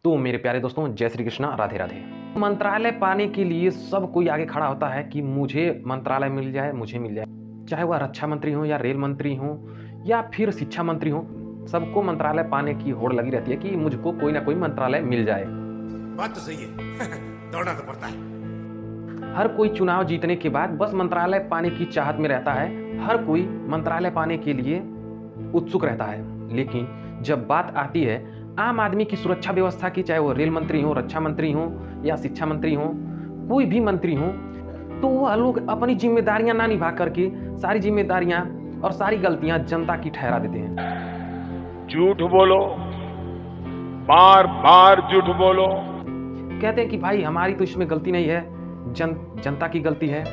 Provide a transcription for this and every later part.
तो मेरे प्यारे दोस्तों, जय श्री कृष्णा, राधे राधे। मंत्रालय पाने के लिए सब कोई आगे खड़ा होता है कि मुझे मंत्रालय मिल जाए, मुझे मिल जाए। चाहे वह रक्षा मंत्री हो या रेल मंत्री हो या फिर शिक्षा मंत्री हो, सबको मंत्रालय पाने की होड़ लगी रहती है कि मुझको कोई ना कोई मंत्रालय मिल जाए। बात तो सही है। दौड़ना तो पड़ता है। हर कोई चुनाव जीतने के बाद बस मंत्रालय पाने की चाहत में रहता है। हर कोई मंत्रालय पाने के लिए उत्सुक रहता है। लेकिन जब बात आती है आम आदमी की सुरक्षा व्यवस्था की, चाहे वो रेल मंत्री हो, रक्षा मंत्री हो या शिक्षा मंत्री हो, कोई भी मंत्री हो, तो वह लोग अपनी जिम्मेदारियां ना निभा करके सारी जिम्मेदारियां और सारी गलतियां जनता की ठहरा देते हैं। झूठ बोलो, बार बार झूठ बोलो। कहते हैं कि भाई हमारी तो इसमें गलती नहीं है, जनता की गलती है।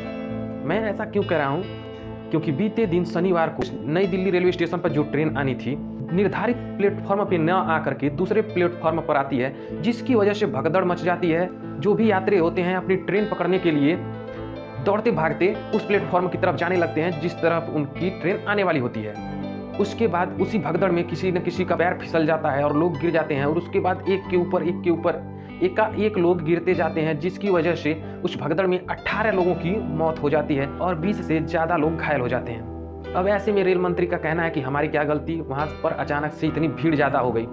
मैं ऐसा क्यों कह रहा हूं? क्योंकि बीते दिन शनिवार को नई दिल्ली रेलवे स्टेशन पर जो ट्रेन आनी थी, निर्धारित प्लेटफॉर्म पे न आकर के दूसरे प्लेटफॉर्म पर आती है, जिसकी वजह से भगदड़ मच जाती है। जो भी यात्री होते हैं अपनी ट्रेन पकड़ने के लिए दौड़ते भागते उस प्लेटफॉर्म की तरफ जाने लगते हैं जिस तरफ उनकी ट्रेन आने वाली होती है। उसके बाद उसी भगदड़ में किसी न किसी का पैर फिसल जाता है और लोग गिर जाते हैं, और उसके बाद एक के ऊपर एक लोग गिरते जाते हैं, जिसकी वजह से उस भगदड़ में 18 लोगों की मौत हो जाती है और 20 से ज़्यादा लोग घायल हो जाते हैं। अब ऐसे में रेल मंत्री का कहना है कि हमारी क्या गलती, वहाँ पर अचानक से इतनी भीड़ ज़्यादा हो गई।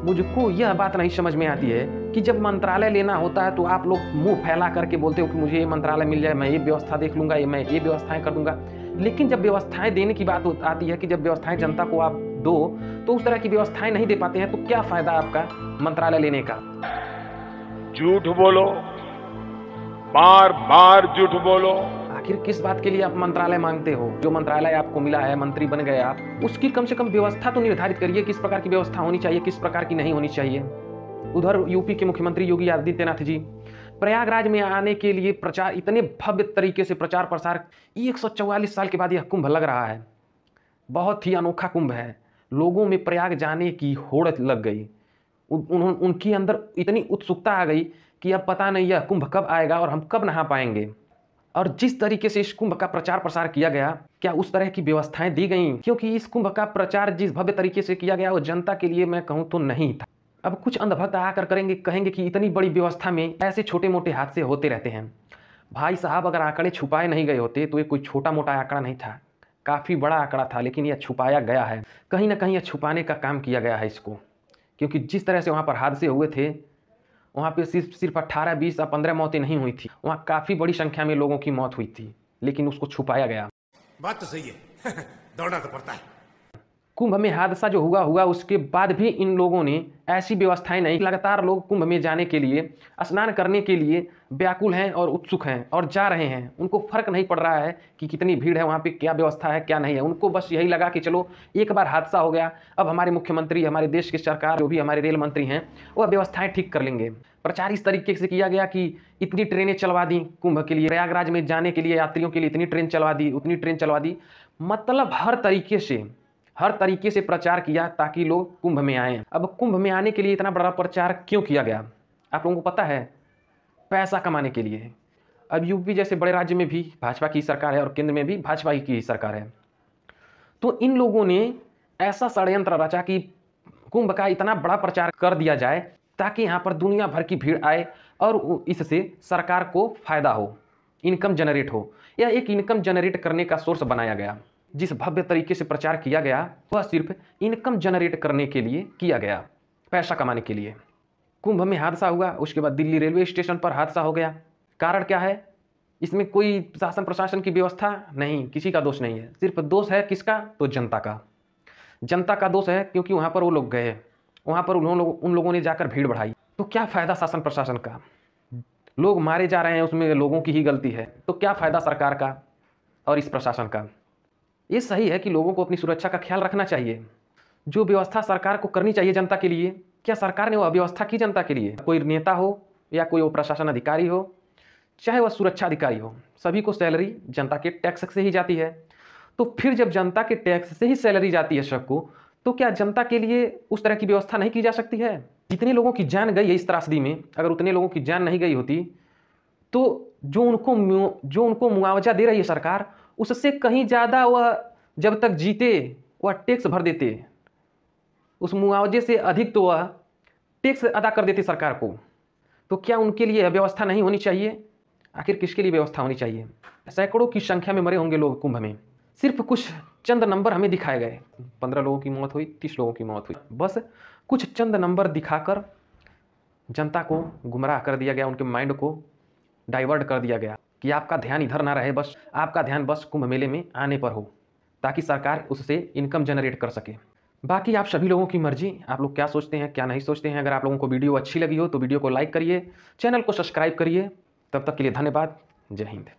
मुझको यह बात नहीं समझ में आती है कि जब मंत्रालय लेना होता है तो आप लोग मुंह फैला करके बोलते हो कि मुझे ये मंत्रालय मिल जाए, मैं ये व्यवस्था देख लूँगा, मैं ये व्यवस्थाएं कर दूंगा। लेकिन जब व्यवस्थाएं देने की बात आती है कि जब व्यवस्थाएं जनता को आप दो, तो उस तरह की व्यवस्थाएं नहीं दे पाते हैं, तो क्या फ़ायदा आपका मंत्रालय लेने का? झूठ बोलो, बार बार झूठ बोलो। आखिर किस बात के लिए आप मंत्रालय मांगते हो? जो मंत्रालय आपको मिला है, मंत्री बन गए आप, उसकी कम से कम व्यवस्था तो निर्धारित करिए, किस प्रकार की व्यवस्था होनी चाहिए, किस प्रकार की नहीं होनी चाहिए। उधर यूपी के मुख्यमंत्री योगी आदित्यनाथ जी प्रयागराज में आने के लिए प्रचार, इतने भव्य तरीके से प्रचार प्रसार, 144 साल के बाद यह कुंभ लग रहा है। बहुत ही अनोखा कुंभ है। लोगों में प्रयाग जाने की होड़ लग गई। उनके अंदर इतनी उत्सुकता आ गई कि अब पता नहीं यह कुंभ कब आएगा और हम कब नहा पाएंगे। और जिस तरीके से इस कुंभ का प्रचार प्रसार किया गया, क्या उस तरह की व्यवस्थाएं दी गई? क्योंकि इस कुंभ का प्रचार जिस भव्य तरीके से किया गया वो जनता के लिए मैं कहूँ तो नहीं था। अब कुछ अंधभक्त आकर कहेंगे कि इतनी बड़ी व्यवस्था में ऐसे छोटे मोटे हादसे होते रहते हैं। भाई साहब, अगर आंकड़े छुपाए नहीं गए होते तो ये कोई छोटा मोटा आंकड़ा नहीं था, काफ़ी बड़ा आंकड़ा था। लेकिन यह छुपाया गया है, कहीं ना कहीं यह छुपाने का काम किया गया है इसको। क्योंकि जिस तरह से वहाँ पर हादसे हुए थे, वहाँ पे सिर्फ 18, 20 या 15 मौतें नहीं हुई थी, वहाँ काफ़ी बड़ी संख्या में लोगों की मौत हुई थी, लेकिन उसको छुपाया गया। बात तो सही है। दौड़ना तो पड़ता है। कुंभ में हादसा जो हुआ उसके बाद भी इन लोगों ने ऐसी व्यवस्थाएं नहीं। लगातार लोग कुंभ में जाने के लिए, स्नान करने के लिए व्याकुल हैं और उत्सुक हैं और जा रहे हैं। उनको फर्क नहीं पड़ रहा है कि कितनी भीड़ है, वहाँ पे क्या व्यवस्था है क्या नहीं है। उनको बस यही लगा कि चलो एक बार हादसा हो गया, अब हमारे मुख्यमंत्री, हमारे देश की सरकार, जो भी हमारे रेल मंत्री हैं, वह व्यवस्थाएं ठीक कर लेंगे। प्रचार इस तरीके से किया गया कि इतनी ट्रेनें चलवा दी कुंभ के लिए, प्रयागराज में जाने के लिए यात्रियों के लिए इतनी ट्रेन चलवा दी, उतनी ट्रेन चलवा दी। मतलब हर तरीके से प्रचार किया ताकि लोग कुंभ में आएं। अब कुंभ में आने के लिए इतना बड़ा प्रचार क्यों किया गया? आप लोगों को पता है, पैसा कमाने के लिए। अब यूपी जैसे बड़े राज्य में भी भाजपा की सरकार है और केंद्र में भी भाजपा की ही सरकार है। तो इन लोगों ने ऐसा षड्यंत्र रचा कि कुंभ का इतना बड़ा प्रचार कर दिया जाए ताकि यहाँ पर दुनिया भर की भीड़ आए और इससे सरकार को फायदा हो, इनकम जनरेट हो। या एक इनकम जनरेट करने का सोर्स बनाया गया। जिस भव्य तरीके से प्रचार किया गया वह सिर्फ इनकम जनरेट करने के लिए किया गया, पैसा कमाने के लिए। कुंभ में हादसा हुआ, उसके बाद दिल्ली रेलवे स्टेशन पर हादसा हो गया। कारण क्या है? इसमें कोई शासन प्रशासन की व्यवस्था नहीं, किसी का दोष नहीं है। सिर्फ दोष है किसका? तो जनता का। जनता का दोष है क्योंकि वहाँ पर वो लोग गए, वहाँ पर उन लोगों ने जाकर भीड़ बढ़ाई। तो क्या फ़ायदा शासन प्रशासन का? लोग मारे जा रहे हैं, उसमें लोगों की ही गलती है। तो क्या फ़ायदा सरकार का और इस प्रशासन का? ये सही है कि लोगों को अपनी सुरक्षा का ख्याल रखना चाहिए। जो व्यवस्था सरकार को करनी चाहिए जनता के लिए, क्या सरकार ने वह व्यवस्था की जनता के लिए? कोई नेता हो या कोई वो प्रशासन अधिकारी हो, चाहे वह सुरक्षा अधिकारी हो, सभी को सैलरी जनता के टैक्स से ही जाती है। तो फिर जब जनता के टैक्स से ही सैलरी जाती है सबको, तो क्या जनता के लिए उस तरह की व्यवस्था नहीं की जा सकती है? जितने लोगों की जान गई है इस त्रासदी में, अगर उतने लोगों की जान नहीं गई होती तो जो उनको मुआवजा दे रही है सरकार, उससे कहीं ज़्यादा वह जब तक जीते वह टैक्स भर देते। उस मुआवजे से अधिक तो वह टैक्स अदा कर देते सरकार को, तो क्या उनके लिए व्यवस्था नहीं होनी चाहिए? आखिर किसके लिए व्यवस्था होनी चाहिए? सैकड़ों की संख्या में मरे होंगे लोग कुंभ में, सिर्फ कुछ चंद नंबर हमें दिखाए गए। 15 लोगों की मौत हुई, 30 लोगों की मौत हुई, बस कुछ चंद नंबर दिखाकर जनता को गुमराह कर दिया गया, उनके माइंड को डाइवर्ट कर दिया गया कि आपका ध्यान इधर ना रहे, बस आपका ध्यान बस कुंभ मेले में आने पर हो, ताकि सरकार उससे इनकम जनरेट कर सके। बाकी आप सभी लोगों की मर्जी, आप लोग क्या सोचते हैं क्या नहीं सोचते हैं। अगर आप लोगों को वीडियो अच्छी लगी हो तो वीडियो को लाइक करिए, चैनल को सब्सक्राइब करिए। तब तक के लिए धन्यवाद। जय हिंद।